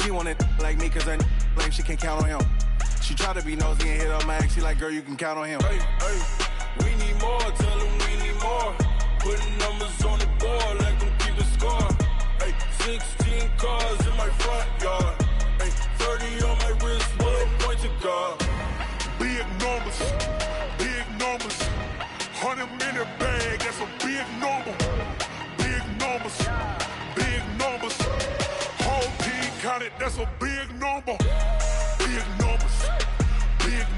She wanted like me cause her like she can count on him. She try to be nosy and hit up my ex. She like, girl, you can count on him. Hey, hey, we need more. Tell them we need more. Putting numbers on the board, let them keep the score. Hey, 16 cars in my front yard. Hey, 30 on my wrist, one point to guard. Big numbers, 100-minute bag, that's a big number. Big numbers, whole team counted, that's a big number. Big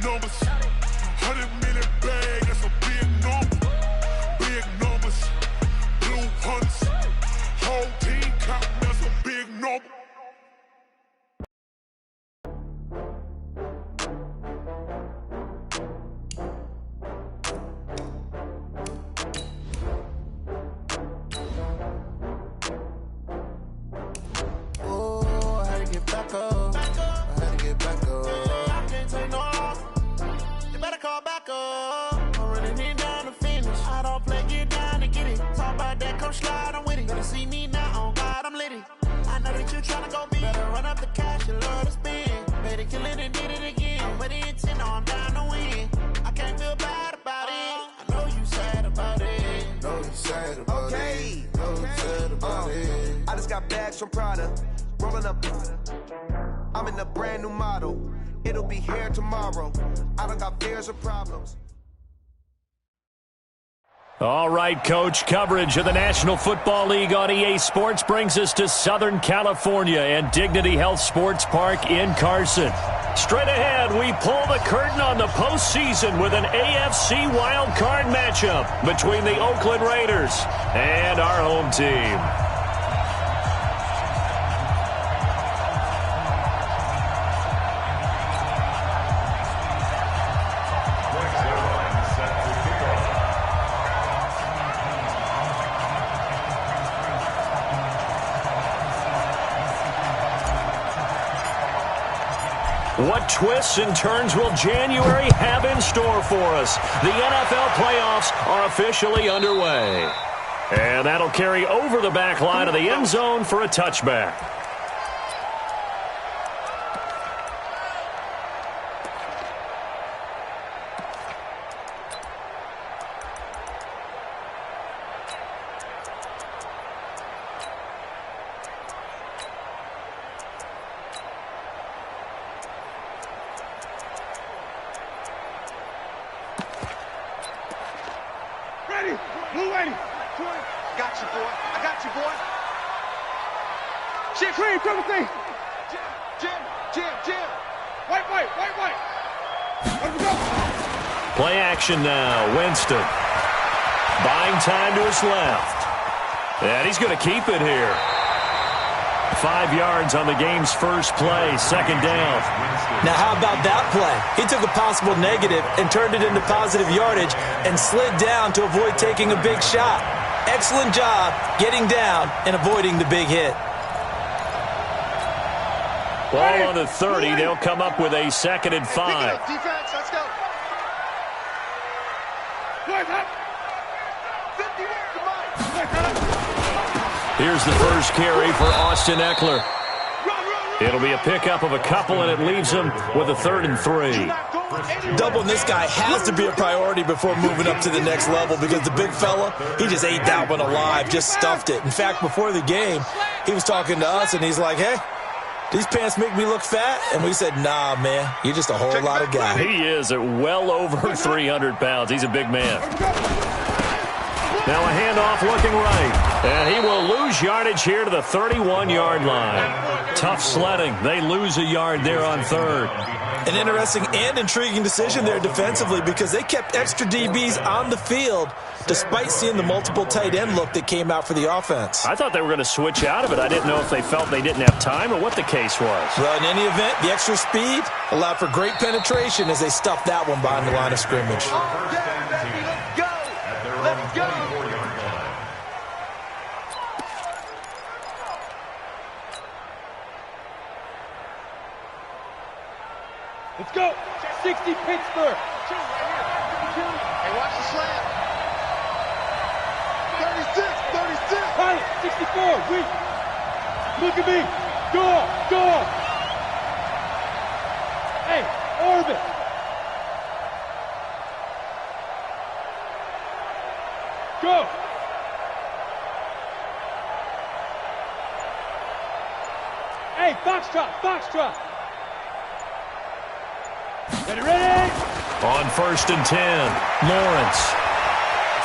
numbers, 100-minute bag, that's a big number. Big numbers, blue hunts, whole team counting, that's a big number. Slide, I'm with it. Better see me now, on God, I'm litty. I know that you tryna go big. Better run up the cash, you love to spend. Better kill it and did it again. I'm with the intent, no, I'm down to win. I can't feel bad about it. I know you sad about it. Know you sad about it. Know you sad about it. I just got bags from Prada. Rolling up. I'm in a brand new model. It'll be here tomorrow. I don't got fears or problems. All right, Coach, coverage of the National Football League on EA Sports brings us to Southern California and Dignity Health Sports Park in Carson. Straight ahead, we pull the curtain on the postseason with an AFC wildcard matchup between the Oakland Raiders and our home team. What twists and turns will January have in store for us? The NFL playoffs are officially underway. And that'll carry over the back line of the end zone for a touchback. Blue 80. Got you, boy. I got you, boy. Shit, Cream, triple C. Jim. White. Let me go. Play action now. Winston. Buying time to his left. And he's going to keep it here. 5 yards on the game's first play, second down. Now, how about that play? He took a possible negative and turned it into positive yardage and slid down to avoid taking a big shot. Excellent job getting down and avoiding the big hit. Ball on the 30. They'll come up with a 2nd and 5. Defense, let's go. Here's the first carry for Austin Eckler. It'll be a pickup of a couple, and it leaves him with a 3rd and 3. Doubling this guy has to be a priority before moving up to the next level because the big fella, he just ate that one alive, just stuffed it. In fact, before the game, he was talking to us, and he's like, hey, these pants make me look fat? And we said, nah, man, you're just a whole lot of guy. He is at well over 300 pounds. He's a big man. Now a handoff looking right. And he will lose yardage here to the 31-yard line. Tough sledding. They lose a yard there on 3rd. An interesting and intriguing decision there defensively because they kept extra DBs on the field despite seeing the multiple tight end look that came out for the offense. I thought they were going to switch out of it. I didn't know if they felt they didn't have time or what the case was. Well, in any event, the extra speed allowed for great penetration as they stuffed that one behind the line of scrimmage. Let's go. Let's go. 60 Pittsburgh. Hey, watch the slant. 36. Pilot, 64. Weak. Look at me. Go! Hey, orbit! Go! Hey, foxtrot! Ready? On 1st and 10, Lawrence.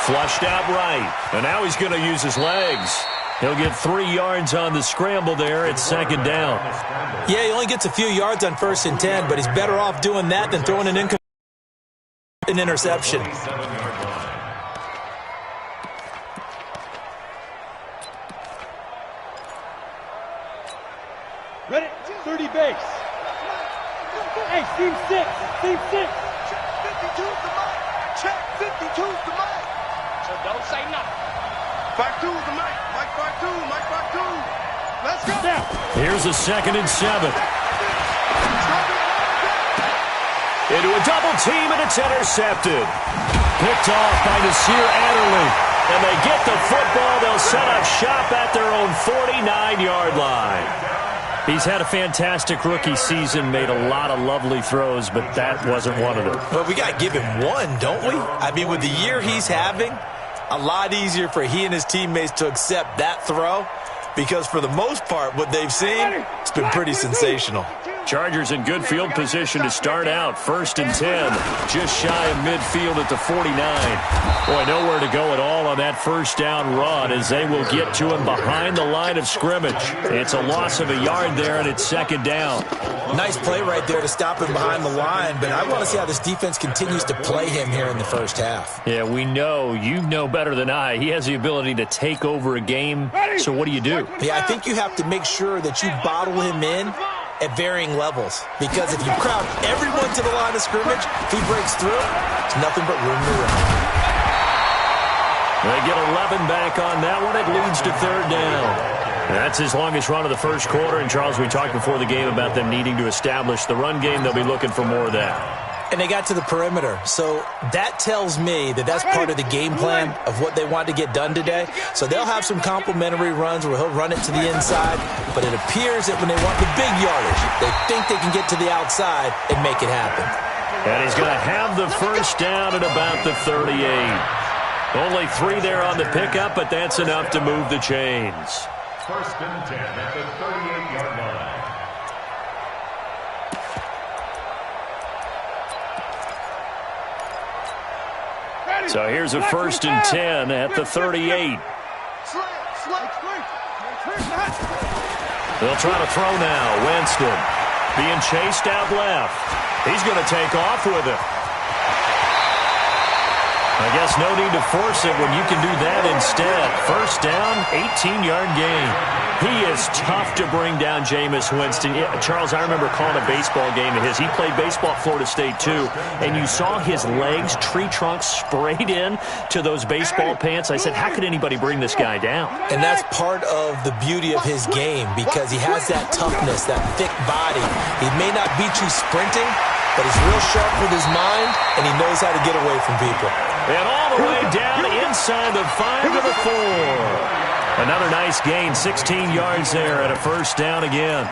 Flushed out right. And now he's going to use his legs. He'll get 3 yards on the scramble there at 2nd down. Yeah, he only gets a few yards on 1st and 10, but he's better off doing that than throwing an interception. Ready? 30 base. Hey, team 6. Check 52's the mic. Check 52's the mic. So don't say nothing. 52's the mic. Mike 52. Let's go. Now. Here's a 2nd and 7. Into a double team, and it's intercepted. Picked off by Nasir Adderley. And they get the football. They'll set up shop at their own 49-yard line. He's had a fantastic rookie season, made a lot of lovely throws, but that wasn't one of them. Well, we got to give him one, don't we? I mean, with the year he's having, a lot easier for he and his teammates to accept that throw because for the most part, what they've seen, it's been pretty sensational. Chargers in good field position to start out. 1st and 10, just shy of midfield at the 49. Boy, nowhere to go at all on that 1st down run as they will get to him behind the line of scrimmage. It's a loss of a yard there, and it's 2nd down. Nice play right there to stop him behind the line, but I want to see how this defense continues to play him here in the 1st half. Yeah, we know. You know better than I. He has the ability to take over a game, so what do you do? Yeah, I think you have to make sure that you bottle him in at varying levels. Because if you crowd everyone to the line of scrimmage, if he breaks through, it's nothing but room to run. They get 11 back on that one. It leads to 3rd down. That's his longest run of the 1st quarter. And, Charles, we talked before the game about them needing to establish the run game. They'll be looking for more of that. And they got to the perimeter. So that tells me that that's part of the game plan of what they want to get done today. So they'll have some complimentary runs where he'll run it to the inside. But it appears that when they want the big yardage, they think they can get to the outside and make it happen. And he's going to have the 1st down at about the 38. Only 3 there on the pickup, but that's enough to move the chains. 1st and 10 at the 38-yard line. So here's a 1st and 10 at the 38. They'll try to throw now. Winston being chased out left. He's going to take off with it. I guess no need to force it when you can do that instead. 1st down, 18-yard gain. He is tough to bring down, Jameis Winston. Yeah, Charles, I remember calling a baseball game of his. He played baseball at Florida State, too, and you saw his legs, tree trunks sprayed in to those baseball pants. I said, how could anybody bring this guy down? And that's part of the beauty of his game because he has that toughness, that thick body. He may not beat you sprinting, but he's real sharp with his mind, and he knows how to get away from people. And all the way down inside the 5 to the 4. Another nice gain, 16 yards there at a 1st down again.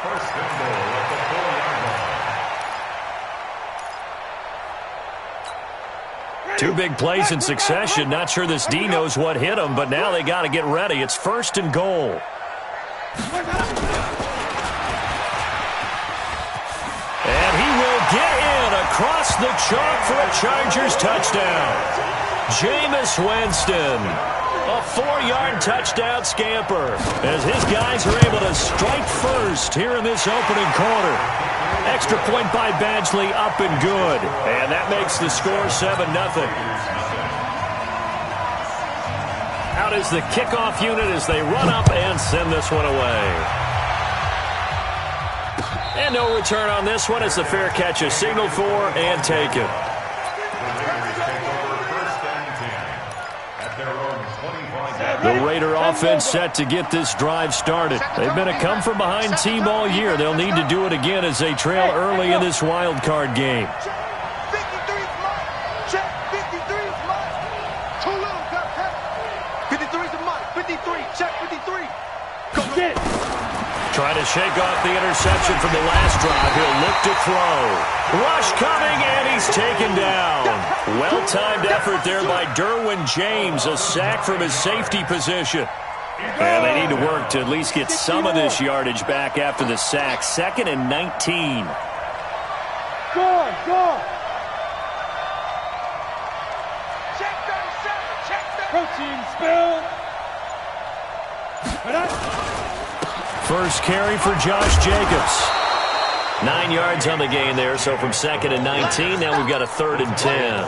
Two big plays in succession. Not sure this D knows what hit him, but now they got to get ready. It's 1st and goal. And he will get in across the chalk for a Chargers touchdown. Jameis Winston, a 4-yard touchdown scamper as his guys are able to strike first here in this opening quarter. Extra point by Badgley, up and good. And that makes the score 7-0. Out is the kickoff unit as they run up and send this one away. And no return on this one as the fair catch is signaled for and taken. The Raider offense set to get this drive started. They've been a come-from-behind team all year. They'll need to do it again as they trail early in this wild card game. 53's Mike. Check. 53's Mike. Too little. Got 53's the Mike. 53. Check 53. Go. Get it. Try to to shake off the interception from the last drive. He'll look to throw. Rush coming, and he's taken down. Well-timed effort there by Derwin James. A sack from his safety position. And they need to work to at least get some of this yardage back after the sack. 2nd and 19. Go! Check 37, protein spill. First carry for Josh Jacobs. 9 yards on the gain there, so from 2nd and 19, now we've got a 3rd and 10. A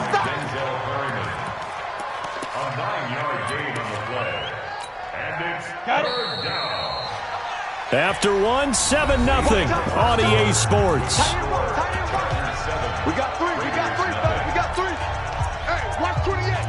9-yard gain on the play. And it's 3rd down. After 1, 7-0 on EA Sports. We got 3, we got 3. Hey, watch 28.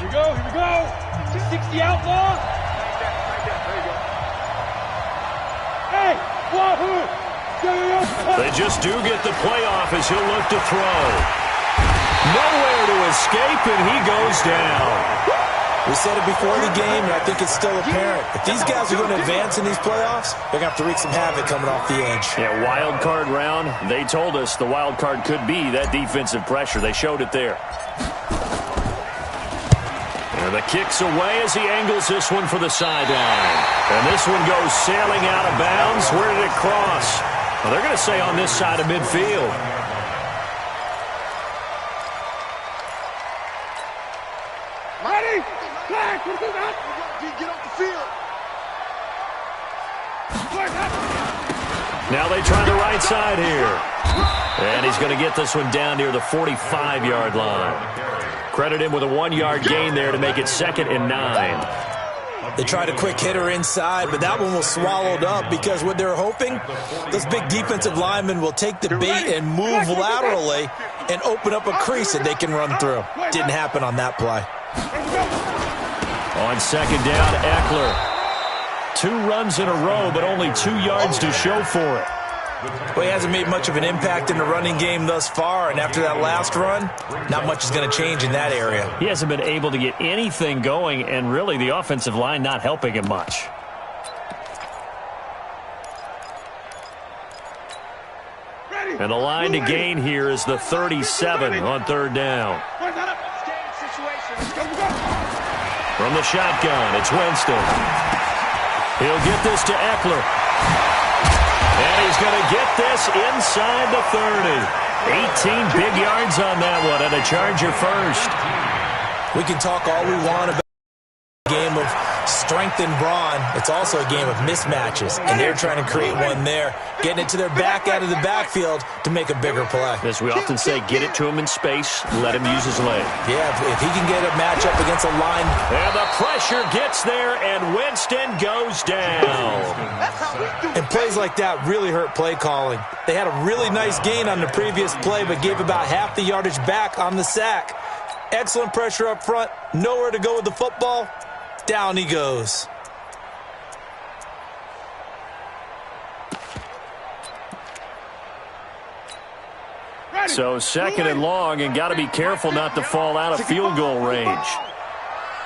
Here we go. 60 outlaw. There you go. Hey, Wahoo. They just do get the playoff as he'll look to throw. Nowhere to escape, and he goes down. We said it before the game, and I think it's still apparent. If these guys are going to advance in these playoffs, they're going to have to wreak some havoc coming off the edge. Yeah, wild card round. They told us the wild card could be that defensive pressure. They showed it there. And the kick's away as he angles this one for the sideline. And this one goes sailing out of bounds. Where did it cross? Well, they're going to say on this side of midfield. Ready? Flag. Get off the field. Now they try the right side here. And he's going to get this one down near the 45-yard line. Credit him with a 1-yard gain there to make it 2nd and 9. They tried a quick hitter inside, but that one was swallowed up because what they're hoping, those big defensive linemen will take the bait and move laterally and open up a crease that they can run through. Didn't happen on that play. On 2nd down, Eckler. 2 runs in a row, but only 2 yards to show for it. Well, he hasn't made much of an impact in the running game thus far, and after that last run, not much is going to change in that area. He hasn't been able to get anything going, and really the offensive line not helping him much. And the line to gain here is the 37 on 3rd down. From the shotgun, it's Winston. He'll get this to Eckler. And he's going to get this inside the 30. 18 big yards on that one, and a Charger first. We can talk all we want about a game of strength and brawn. It's also a game of mismatches, and they're trying to create one there, getting it to their back out of the backfield to make a bigger play. As we often say, get it to him in space, let him use his leg. Yeah, if he can get a matchup against a line. And the pressure gets there, and Winston goes down. And plays like that really hurt play calling. They had a really nice gain on the previous play, but gave about half the yardage back on the sack. Excellent pressure up front, nowhere to go with the football. Down he goes. So 2nd and long, and got to be careful not to fall out of field goal range.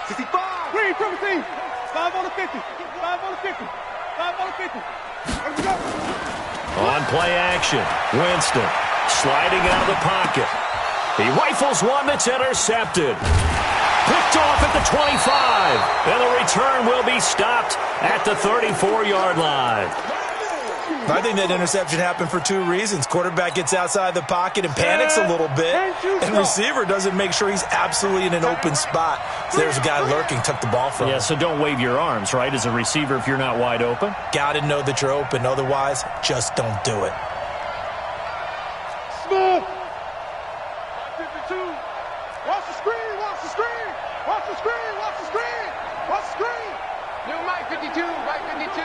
65. 5 on the 50. 5 on the 50. 5 on the 50. Let's go. On play action, Winston sliding out of the pocket. He rifles one that's intercepted. Picked off at the 25. And the return will be stopped at the 34-yard line. I think that interception happened for 2 reasons. Quarterback gets outside the pocket and panics a little bit. And receiver doesn't make sure he's absolutely in an open spot. So there's a guy lurking, took the ball from him. Yeah, so don't wave your arms, right, as a receiver if you're not wide open. Got to know that you're open. Otherwise, just don't do it. Smith. 52. Watch the screen. Watch the screen. Watch the screen. Watch the screen. Watch the screen. New Mike 52. Mike 52.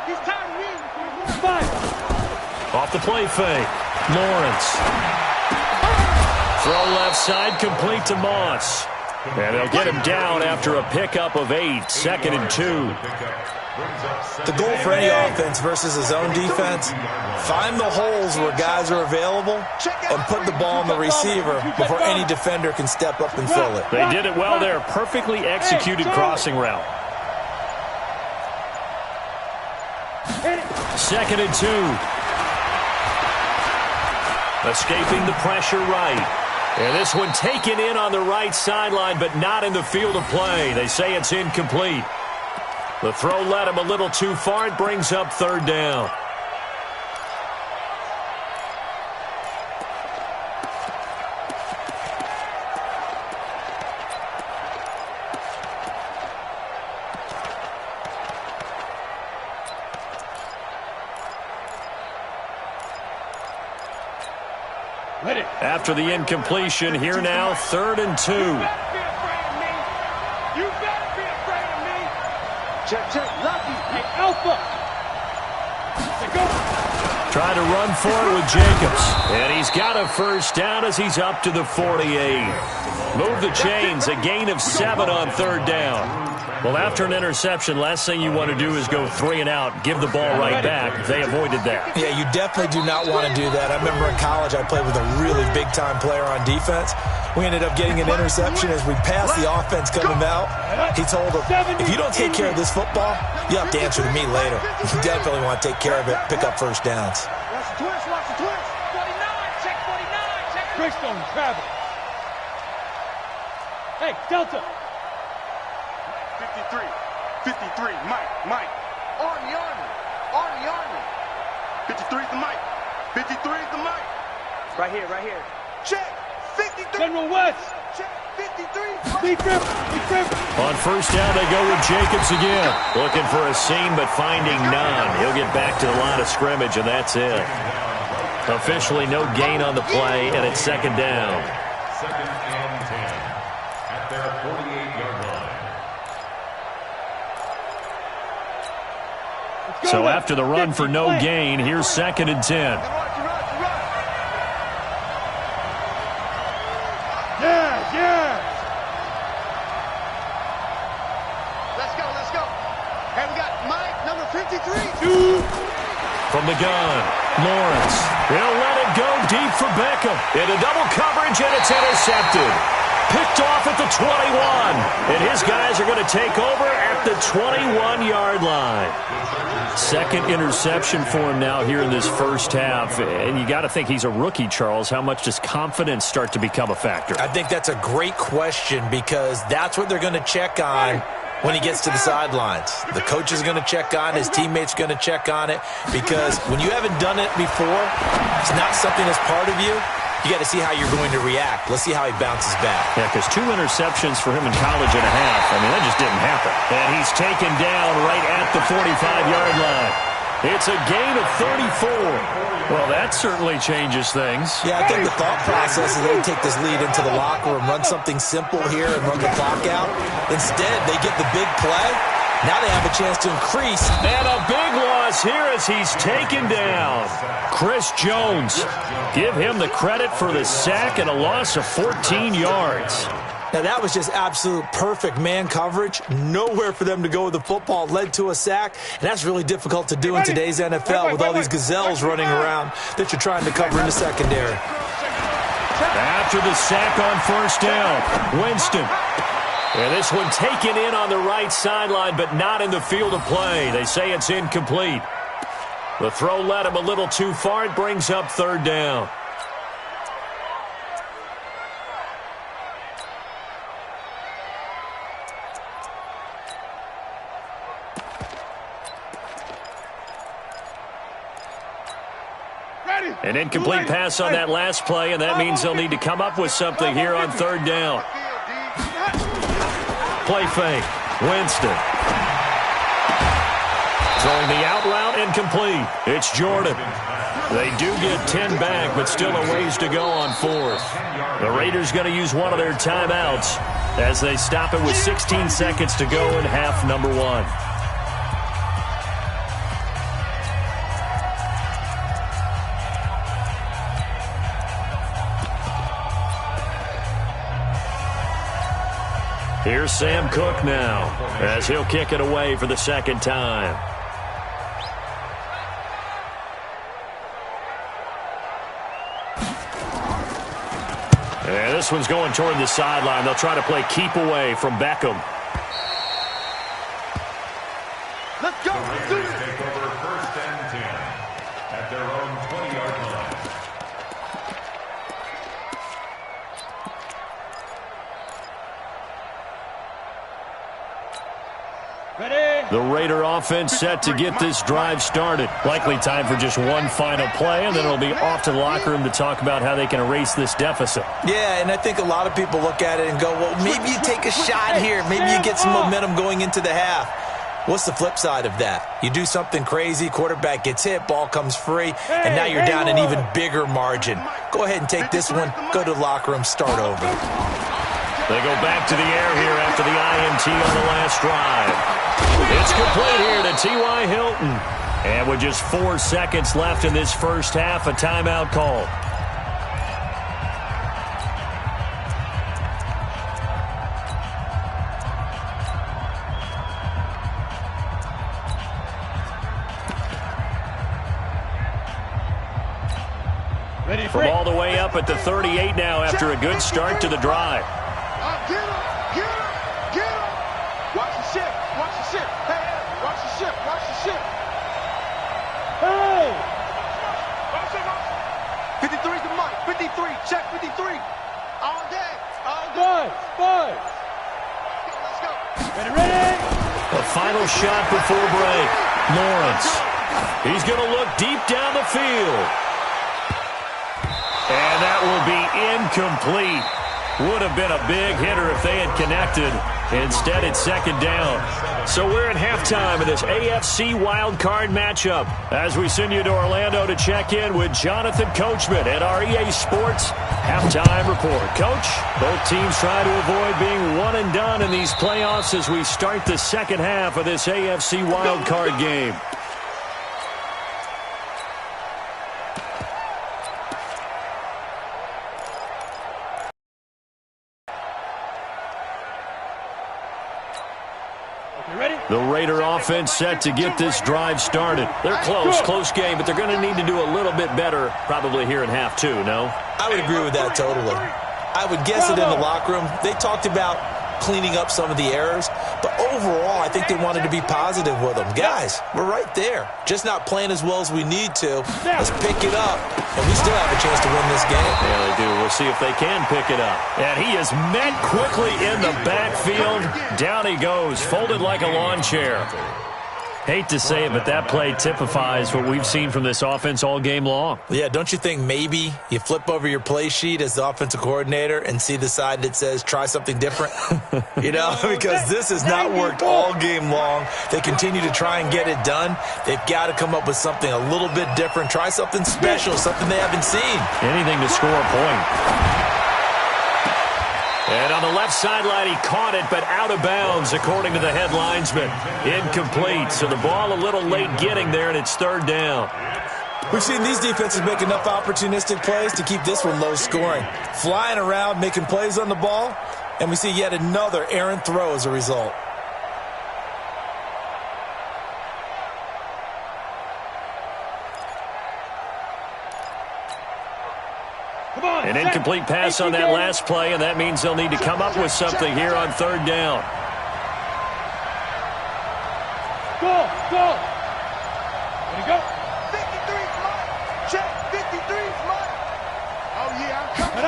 He's tired of me. 5. Off the play fake. Lawrence. Throw left side, complete to Moss. And they'll get him down after a pickup of 8, 2nd and 2. The goal for any offense versus his own defense, find the holes where guys are available and put the ball on the receiver before any defender can step up and fill it. They did it well there. Perfectly executed crossing route. 2nd and 2. Escaping the pressure right. And this one taken in on the right sideline, but not in the field of play. They say it's incomplete. The throw led him a little too far. It brings up 3rd down. After the incompletion, here now, 3rd and 2. You better be afraid of me. Check, Lucky. Hey, Alpha. Try to run for it with Jacobs. And he's got a first down as he's up to the 48. Move the chains, a gain of 7 on 3rd down. Well, after an interception, last thing you want to do is go 3 and out, give the ball right back. They avoided that. Yeah, you definitely do not want to do that. I remember in college I played with a really big-time player on defense. We ended up getting an interception as we passed the offense coming out. He told him, if you don't take care of this football, you have to answer to me later. You definitely want to take care of it, pick up first downs. Watch the twist. 49, check 49, check. Christone, travel. Hey, Delta. 53, Mike. Army. 53's the Mike. 53's the Mike. Right here. Check, 53. General West. Check, 53. Be careful. On first down, they go with Jacobs again. Looking for a seam, but finding none. He'll get back to the line of scrimmage, and that's it. Officially no gain on the play, and it's 2nd down. 2nd and 10 at their 48-yard line. So after the run for no gain, here's 2nd and 10. Yeah. Let's go. Hey, we got Mike, number 53. From the gun, Lawrence. He'll let it go deep for Beckham. Into double coverage, and it's intercepted. Picked off at the 21. And his guys are going to take over at the 21-yard line. 2nd interception for him now here in this first half. And you got to think he's a rookie, Charles. How much does confidence start to become a factor? I think that's a great question because that's what they're going to check on when he gets to the sidelines. The coach is going to check on it. His teammates are going to check on it because when you haven't done it before, it's not something that's part of you. You got to see how you're going to react. Let's see how he bounces back. Yeah, because 2 interceptions for him in college and a half. I mean, that just didn't happen. And he's taken down right at the 45-yard line. It's a gain of 34. Well, that certainly changes things. Yeah, I think the thought process is they take this lead into the locker room, run something simple here and run the clock out. Instead, they get the big play. Now they have a chance to increase. And a big loss here as he's taken down. Chris Jones. Give him the credit for the sack and a loss of 14 yards. Now, that was just absolute perfect man coverage. Nowhere for them to go with the football. Led to a sack. And that's really difficult to do in today's NFL with all these gazelles running around that you're trying to cover in the secondary. After the sack on first down, Winston. And this one taken in on the right sideline, but not in the field of play. They say it's incomplete. The throw led him a little too far. It brings up 3rd down. An incomplete pass on that last play, and that means they'll need to come up with something here on 3rd down. Play fake. Winston. Throwing the out route, incomplete. It's Jordan. They do get 10 back, but still a ways to go on 4th. The Raiders going to use one of their timeouts as they stop it with 16 seconds to go in half number 1. Here's Sam Cook now, as he'll kick it away for the second time. And this one's going toward the sideline. They'll try to play keep away from Beckham. Let's go. Let's do this. Take over 1st and 10 at their own 20-yard line. Ready. The Raider offense set to get this drive started. Likely time for just one final play, and then it'll be off to the locker room to talk about how they can erase this deficit. Yeah, and I think a lot of people look at it and go, well, maybe you take a shot here. Maybe you get some momentum going into the half. What's the flip side of that? You do something crazy, quarterback gets hit, ball comes free, and now you're down an even bigger margin. Go ahead and take this one, go to the locker room, start over. They go back to the air here after the INT on the last drive. It's complete here to T.Y. Hilton. And with just 4 seconds left in this first half, a timeout call. From all the way up at the 38 now after a good start to the drive. Get him. Get him. Get him. Watch the ship. Watch the ship. Hey, watch the ship. Watch the ship. Hey. 53's the mic. 53. Check 53. All day. All day. Boys. Let's go. Ready. A final shot before break. Lawrence. He's going to look deep down the field. And that will be incomplete. Would have been a big hitter if they had connected. Instead, it's second down. So we're at halftime of this AFC wildcard matchup as we send you to Orlando to check in with Jonathan Coachman at our EA Sports Halftime Report. Coach, both teams try to avoid being one and done in these playoffs as we start the second half of this AFC wildcard game. The Raider offense set to get this drive started. They're close game, but they're going to need to do a little bit better probably here in half two, no? I would agree with that totally. I would guess it in the locker room. They talked about cleaning up some of the errors, but overall, I think they wanted to be positive with them. Guys, we're right there. Just not playing as well as we need to. Let's pick it up, and we still have a chance to win this game. Yeah, they do. We'll see if they can pick it up. And he is met quickly in the backfield. Down he goes, folded like a lawn chair. Hate to say it, but that play typifies what we've seen from this offense all game long. Yeah, don't you think maybe you flip over your play sheet as the offensive coordinator and see the side that says try something different? You know, because this has not worked all game long. They continue to try and get it done. They've got to come up with something a little bit different. Try something special, something they haven't seen. Anything to score a point. And on the left sideline, he caught it, but out of bounds, according to the head linesman. Incomplete, so the ball a little late getting there, and it's third down. We've seen these defenses make enough opportunistic plays to keep this one low scoring. Flying around, making plays on the ball, and we see yet another errant throw as a result. An incomplete pass on that last play, and that means they'll need to come up with something here on third down. Go. There you go. 53's mine. Check. 53's mine. Oh, yeah, I'm coming.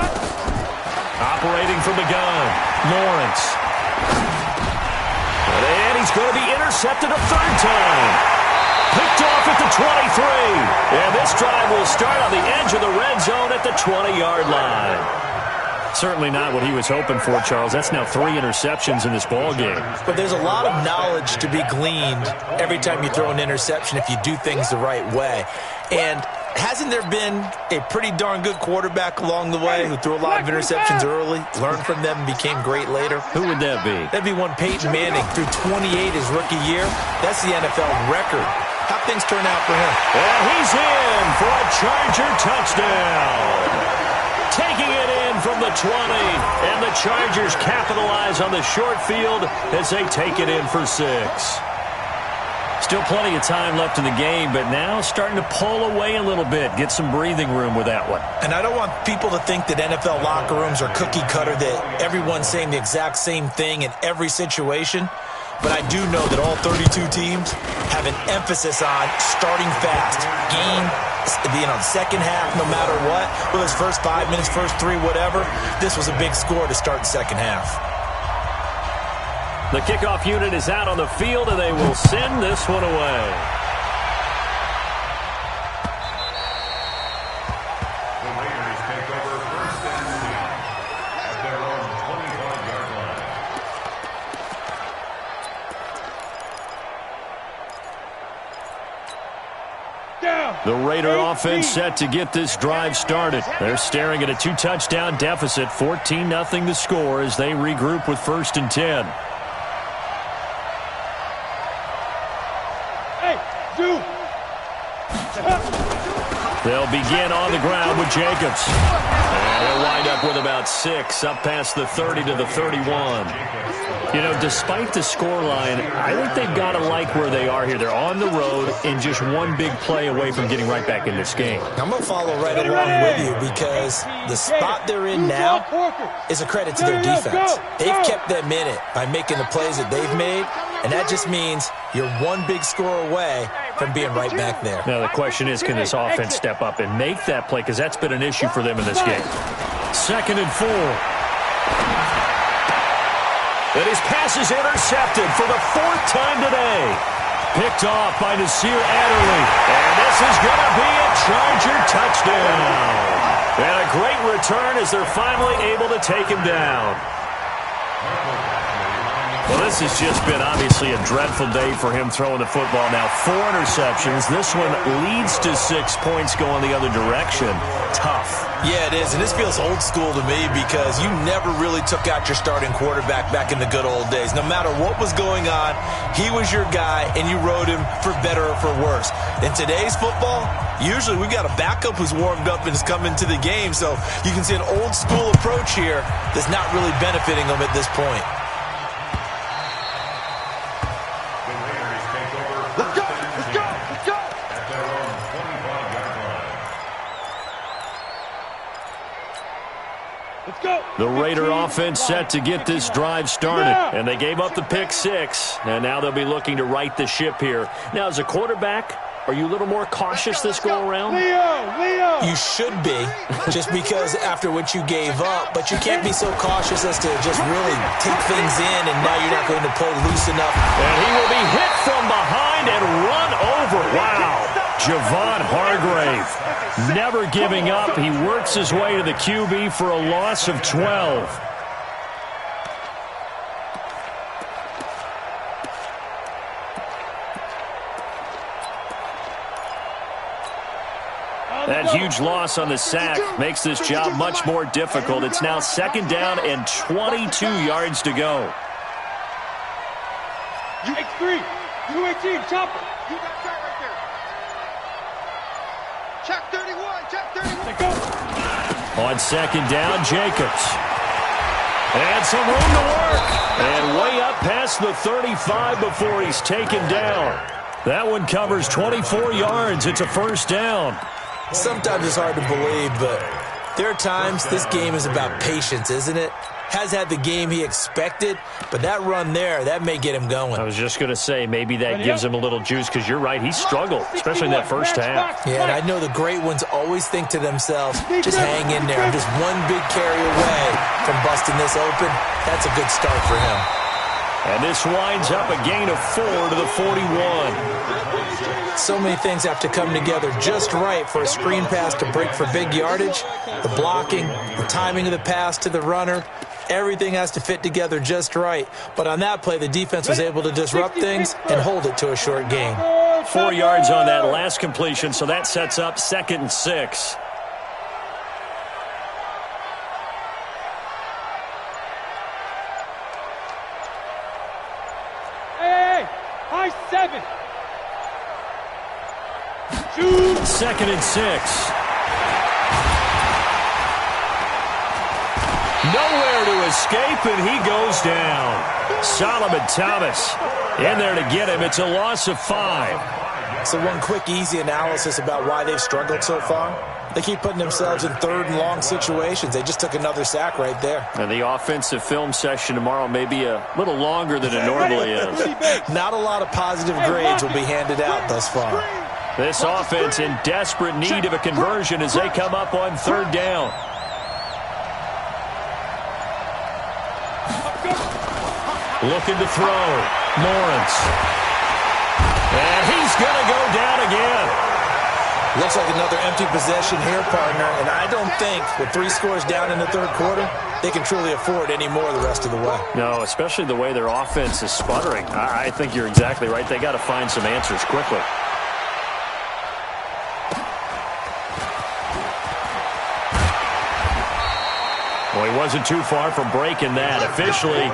Operating from the gun, Lawrence. And he's going to be intercepted a third time. Picked off at the 23. And this drive will start on the edge of the red zone at the 20-yard line. Certainly not what he was hoping for, Charles. That's now 3 interceptions in this ball game. But there's a lot of knowledge to be gleaned every time you throw an interception if you do things the right way. And hasn't there been a pretty darn good quarterback along the way who threw a lot of interceptions early, learned from them, and became great later? Who would that be? That'd be one Peyton Manning, threw 28 his rookie year. That's the NFL record. How things turn out for him? And he's in for a Charger touchdown. Taking it in from the 20. And the Chargers capitalize on the short field as they take it in for 6. Still plenty of time left in the game, but now starting to pull away a little bit. Get some breathing room with that one. And I don't want people to think that NFL locker rooms are cookie cutter, that everyone's saying the exact same thing in every situation. But I do know that all 32 teams have an emphasis on starting fast. Game, the second half, no matter what. Whether it's first 5 minutes, first 3, whatever. This was a big score to start the second half. The kickoff unit is out on the field, and they will send this one away. The Raiders take over first and 10 at their own 25-yard line. The Raider offense set to get this drive started. They're staring at a 2-touchdown deficit, 14-0 the score as they regroup with first and 10. They'll begin on the ground with Jacobs. And he'll wind up with about 6, up past the 30 to the 31. You know, despite the scoreline, I think they've got to like where they are here. They're on the road and just one big play away from getting right back in this game. I'm going to follow right along with you because the spot they're in now is a credit to their defense. They've kept them in it by making the plays that they've made, and that just means you're one big score away from being right back there. Now the question is, can this offense step up and make that play? Because that's been an issue for them in this game. 2nd and 4. And his pass is intercepted for the 4th time today. Picked off by Nasir Adderley. And this is going to be a Charger touchdown. And a great return as they're finally able to take him down. Well, this has just been obviously a dreadful day for him throwing the football. Now 4 interceptions. This one leads to 6 points going the other direction. Tough. Yeah, it is, and this feels old school to me because you never really took out your starting quarterback back in the good old days. No matter what was going on, he was your guy, and you rode him for better or for worse. In today's football, usually we got a backup who's warmed up and is coming to the game, so you can see an old school approach here that's not really benefiting them at this point. The Raider offense set to get this drive started. And they gave up the pick 6. And now they'll be looking to right the ship here. Now, as a quarterback, are you a little more cautious this go-around? You should be, just because after what you gave up. But you can't be so cautious as to just really take things in, and now you're not going to play loose enough. And he will be hit from behind and run over. Wow. Javon Hargrave never giving up. He works his way to the QB for a loss of 12. That huge loss on the sack makes this job much more difficult. It's now 2nd down and 22 yards to go. X3, U18, chopper. You got that right there. Check 31, check 31. On 2nd down, Jacobs. And some room to work. And way up past the 35 before he's taken down. That one covers 24 yards. It's a 1st down. Sometimes it's hard to believe, but there are times this game is about patience, isn't it? Has had the game he expected, but that run there, that may get him going. I was just going to say, maybe that gives him a little juice, because you're right, he struggled, especially in that first half. Yeah, and I know the great ones always think to themselves, just hang in there. I'm just one big carry away from busting this open. That's a good start for him. And this winds up a gain of 4 to the 41. So many things have to come together just right for a screen pass to break for big yardage. The blocking, the timing of the pass to the runner, everything has to fit together just right. But on that play, the defense was able to disrupt things and hold it to a short gain. 4 yards on that last completion, so that sets up 2nd and 6. Hey, high 7. 2nd and 6. Nowhere to escape, and he goes down. Solomon Thomas in there to get him. It's a loss of 5. So one quick, easy analysis about why they've struggled so far. They keep putting themselves in third and long situations. They just took another sack right there. And the offensive film session tomorrow may be a little longer than it normally is. Not a lot of positive grades will be handed out thus far. This offense in desperate need of a conversion as they come up on third down. Looking to throw. Lawrence. And he's going to go down again. Looks like another empty possession here, partner. And I don't think with 3 scores down in the third quarter, they can truly afford any more the rest of the way. No, especially the way their offense is sputtering. I think you're exactly right. They got to find some answers quickly. Well, he wasn't too far from breaking that. Officially,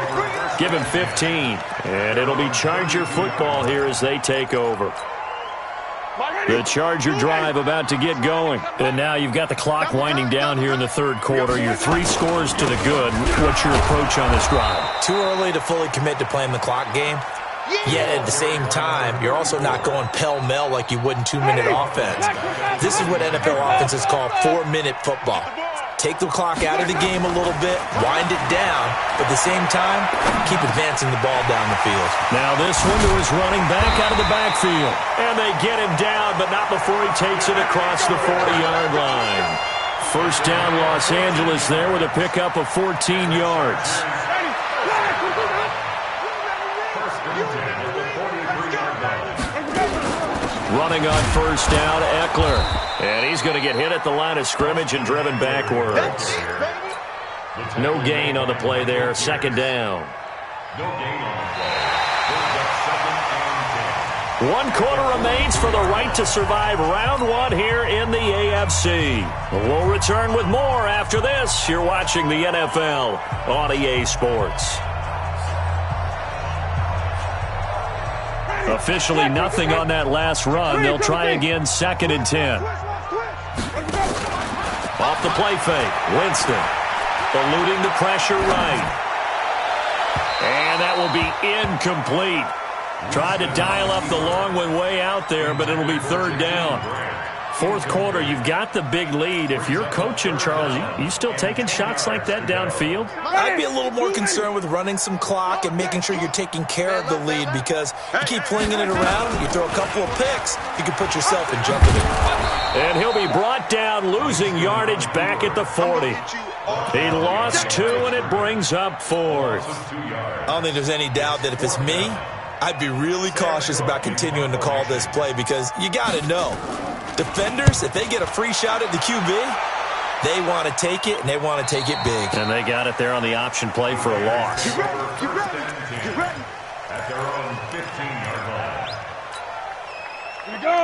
give him 15. And it'll be Charger football here as they take over. The Charger drive about to get going. And now you've got the clock winding down here in the third quarter. You're 3 scores to the good. What's your approach on this drive? Too early to fully commit to playing the clock game. Yet at the same time, you're also not going pell-mell like you would in 2-minute offense. This is what NFL offenses call 4-minute football. Take the clock out of the game a little bit, wind it down, but at the same time, keep advancing the ball down the field. Now this one to his running back out of the backfield. And they get him down, but not before he takes it across the 40-yard line. First down, Los Angeles there with a pickup of 14 yards. Running on first down, Eckler. And he's going to get hit at the line of scrimmage and driven backwards. No gain on the play there. Second down. No gain on the play. 1 quarter remains for the right to survive round 1 here in the AFC. We'll return with more after this. You're watching the NFL on EA Sports. Officially nothing on that last run. They'll try again, 2nd and 10. Off the play fake, Winston eluding the pressure right. And that will be incomplete. Tried to dial up the long one way out there, but it'll be 3rd down. 4th quarter, you've got the big lead. If you're coaching, Charles, you still taking shots like that downfield? I'd be a little more concerned with running some clock and making sure you're taking care of the lead, because you keep flinging it around, you throw a couple of picks, you can put yourself in jeopardy. And he'll be brought down, losing yardage back at the 40. He lost 2, and it brings up 4th. I don't think there's any doubt that if it's me, I'd be really cautious about continuing to call this play, because you got to know, defenders, if they get a free shot at the QB, they want to take it, and they want to take it big. And they got it there on the option play for a loss. Get ready. At their own 15-yard line.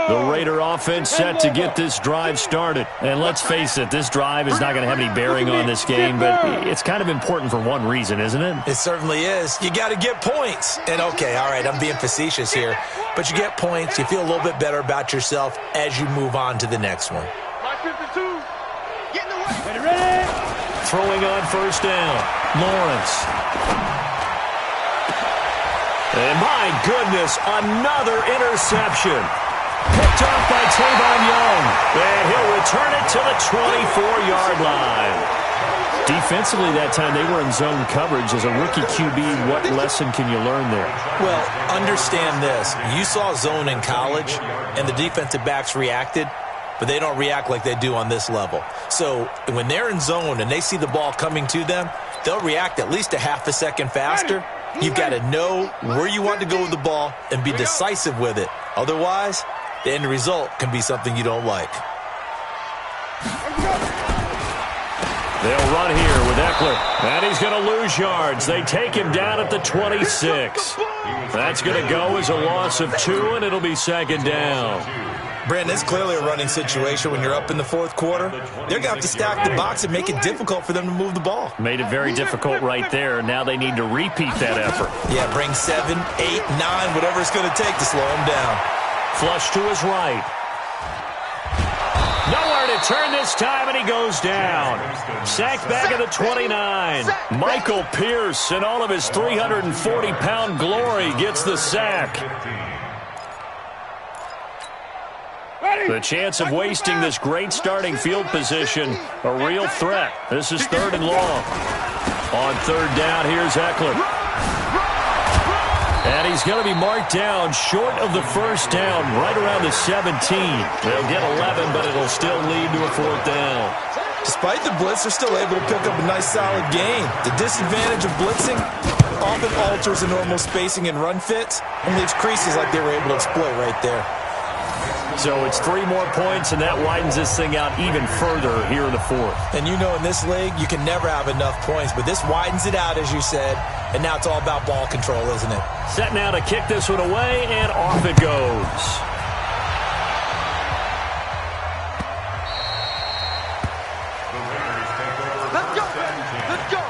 The Raider offense set to get this drive started. And let's face it, this drive is not going to have any bearing on this game, but it's kind of important for one reason, isn't it? It certainly is. You got to get points. And okay, all right, I'm being facetious here, but you get points, you feel a little bit better about yourself as you move on to the next one. Throwing on first down, Lawrence. And my goodness, another interception. Picked off by Tavon Young. And he'll return it to the 24-yard line. Defensively that time, they were in zone coverage. As a rookie QB, what lesson can you learn there? Well, understand this. You saw zone in college, and the defensive backs reacted, but they don't react like they do on this level. So when they're in zone and they see the ball coming to them, they'll react at least a half a second faster. You've got to know where you want to go with the ball and be decisive with it. Otherwise, the end result can be something you don't like. They'll run here with Eckler. And he's going to lose yards. They take him down at the 26. That's going to go as a loss of 2, and it'll be second down. Brandon, it's clearly a running situation when you're up in the fourth quarter. They're going to have to stack the box and make it difficult for them to move the ball. Made it very difficult right there. Now they need to repeat that effort. Yeah, bring 7, 8, 9, whatever it's going to take to slow him down. Flush to his right. Nowhere to return this time, and he goes down. Sacked back at the 29. Michael Pierce, in all of his 340-pound glory, gets the sack. The chance of wasting this great starting field position, a real threat. This is 3rd and long. On 3rd down, here's Eckler. And he's going to be marked down short of the 1st down, right around the 17. They'll get 11, but it'll still lead to a 4th down. Despite the blitz, they're still able to pick up a nice, solid gain. The disadvantage of blitzing often alters the normal spacing and run fits and leaves creases like they were able to exploit right there. So it's 3 more points, and that widens this thing out even further here in the 4th. And you know in this league, you can never have enough points, but this widens it out, as you said, and now it's all about ball control, isn't it? Set now to kick this one away, and off it goes. Let's go! Let's go!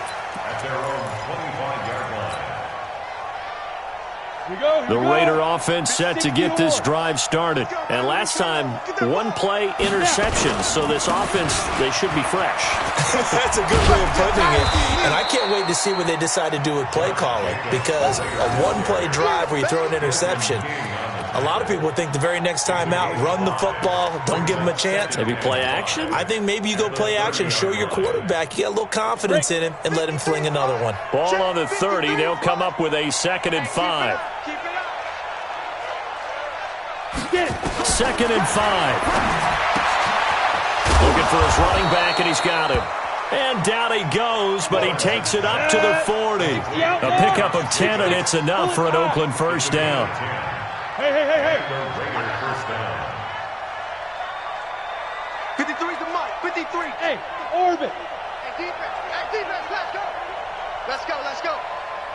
At their own 25-yard line. The Raider offense set to get this drive started. And last time, 1 play interception. So this offense, they should be fresh. That's a good way of putting it. And I can't wait to see what they decide to do with play calling. Because a 1-play drive where you throw an interception, a lot of people think the very next time out, run the football, don't give them a chance. Maybe play action? I think maybe you go play action, show your quarterback you got a little confidence in him, and let him fling another one. Ball on the 30. They'll come up with a 2nd and 5. 2nd and 5. Looking for his running back, and he's got him. And down he goes, but he takes it up to the 40. A pickup of 10, and it's enough for an Oakland 1st down. Hey! 53's the mic. 53. Hey, orbit. Hey, defense, let's go. Let's go.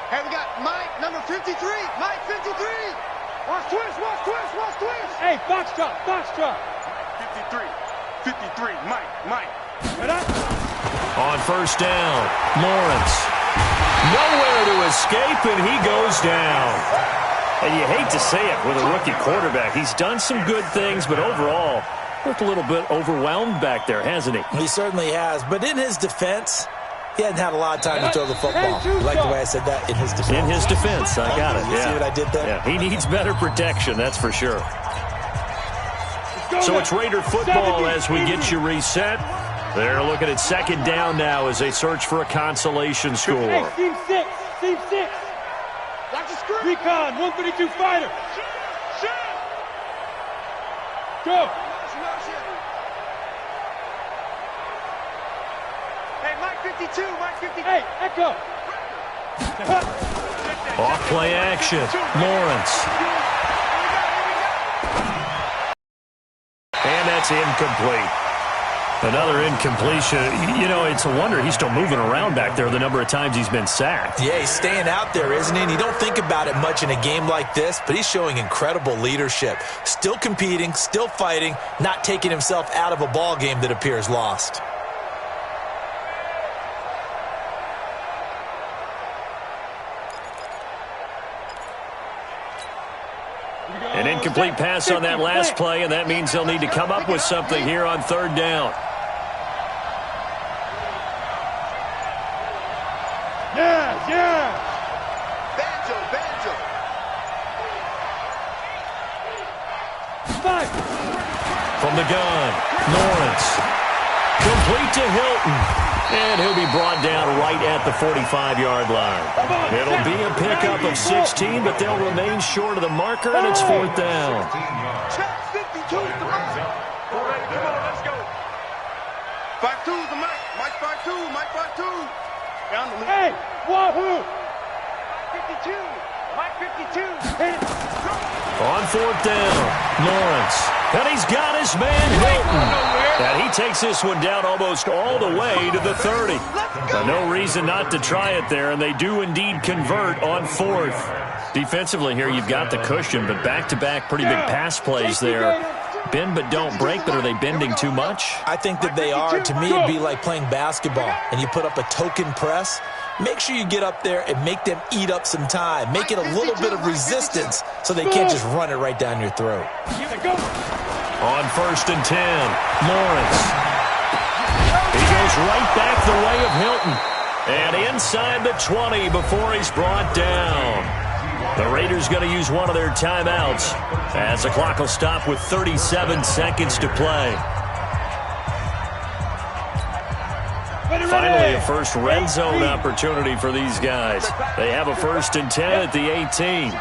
Hey, we got Mike, number 53. Mike, 53. Watch twist. Hey, box drop. 53, Mike. On 1st down, Lawrence. Nowhere to escape, and he goes down. And you hate to say it with a rookie quarterback. He's done some good things, but overall, looked a little bit overwhelmed back there, hasn't he? He certainly has. But in his defense, he hadn't had a lot of time to throw the football. You like the way I said that? In his defense. In his defense, I got it. You see what I did there? Yeah, he needs better protection, that's for sure. So it's Raider football as we get you reset. They're looking at 2nd down now as they search for a consolation score. Hey, team 6. Watch the screen. Recon, 132 fighter. Go. Hey, Mike 52. Hey, Echo. Off play action, Lawrence. And that's incomplete. Another incompletion. You know, it's a wonder he's still moving around back there the number of times he's been sacked. Yeah, he's staying out there, isn't he? And you don't think about it much in a game like this, but he's showing incredible leadership. Still competing, still fighting, not taking himself out of a ball game that appears lost. An incomplete pass on that last play, and that means they'll need to come up with something here on 3rd down. Yeah. Banjo. From the gun, Lawrence. Complete to Hilton. And he'll be brought down right at the 45-yard line. It'll be a pickup of 16, but they'll remain short of the marker, and it's 4th down. Check 52's the mic. All right, come on, let's go. 52's the mic. Mike 52. Down the lead. Hey, Wahoo. 52. Mike 52. On 4th down, Lawrence. And he's got his man, Hilton. And he takes this one down almost all the way to the 30. Now, no reason not to try it there, and they do indeed convert on 4th. Defensively here, you've got the cushion, but back-to-back pretty big pass plays there. Bend but don't break, but are they bending too much? I think that they are. To me, it'd be like playing basketball, and you put up a token press. Make sure you get up there and make them eat up some time. Make it a little bit of resistance so they can't just run it right down your throat. On 1st and 10, Lawrence. He goes right back the way of Hilton. And inside the 20 before he's brought down. The Raiders going to use one of their timeouts as the clock will stop with 37 seconds to play. Finally, a first red zone opportunity for these guys. They have a 1st and 10 at the 18.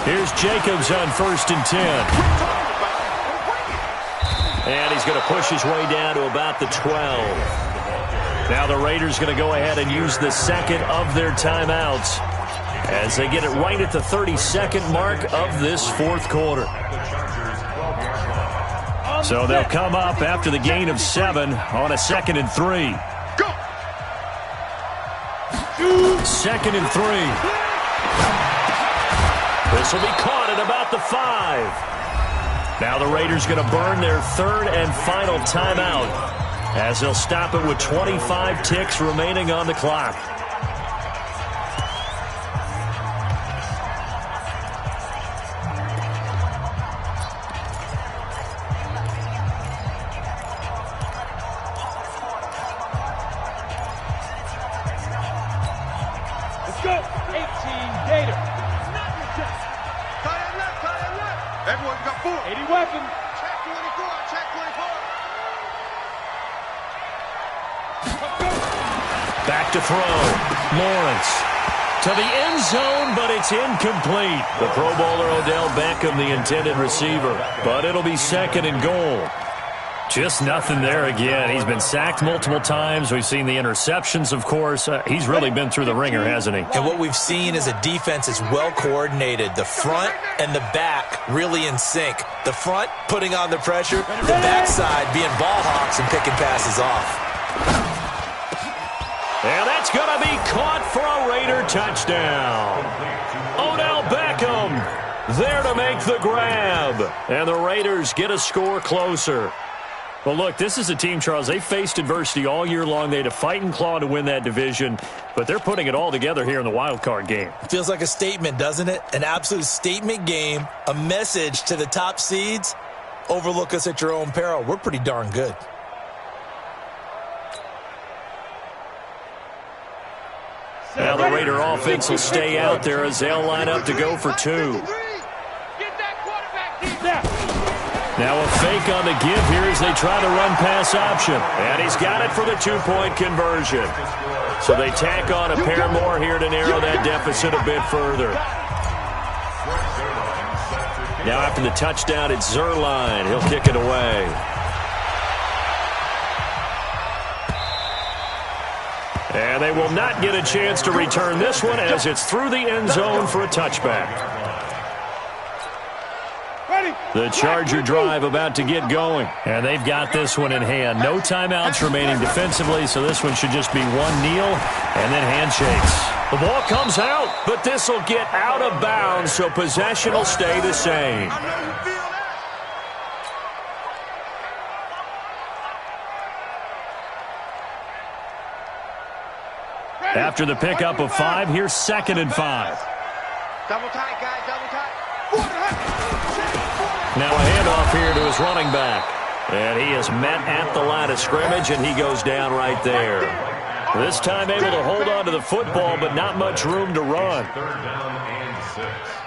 Here's Jacobs on 1st and 10. And he's going to push his way down to about the 12. Now the Raiders going to go ahead and use the second of their timeouts as they get it right at the 32nd mark of this 4th quarter. So they'll come up after the gain of 7 on a 2nd and 3. 2nd and 3. This will be caught at about the 5. Now the Raiders going to burn their 3rd and final timeout as they'll stop it with 25 ticks remaining on the clock. Let's go. 18 Gator. Everyone got 4. 80 weapon. Check 24. Check 24. Back to throw. Lawrence to the end zone, but it's incomplete. The Pro Bowler Odell Beckham, the intended receiver. But it'll be 2nd and goal. Just nothing there again. He's been sacked multiple times. We've seen the interceptions, of course. He's really been through the ringer, hasn't he? And what we've seen is a defense is well coordinated. The front and the back really in sync. The front putting on the pressure, the backside being ball hawks and picking passes off. And that's going to be caught for a Raider touchdown. Odell Beckham there to make the grab. And the Raiders get a score closer. Well, look, this is a team, Charles, they faced adversity all year long. They had to fight and claw to win that division, but they're putting it all together here in the wild card game. Feels like a statement, doesn't it? An absolute statement game, a message to the top seeds. Overlook us at your own peril. We're pretty darn good. Now the Raider offense will stay out there as they'll line up to go for 2. Now a fake on the give here as they try the run-pass option. And he's got it for the 2-point conversion. So they tack on a pair more here to narrow that deficit a bit further. Now after the touchdown, it's Zerline. He'll kick it away. And they will not get a chance to return this one as it's through the end zone for a touchback. The Charger drive about to get going. And they've got this one in hand. No timeouts remaining defensively, so this one should just be one kneel and then handshakes. The ball comes out, but this will get out of bounds, so possession will stay the same. After the pickup of 5, here's 2nd and 5. Double tight, guys, double tight. Now a handoff here to his running back. And he is met at the line of scrimmage, and he goes down right there. This time able to hold on to the football, but not much room to run. 3rd down and 6.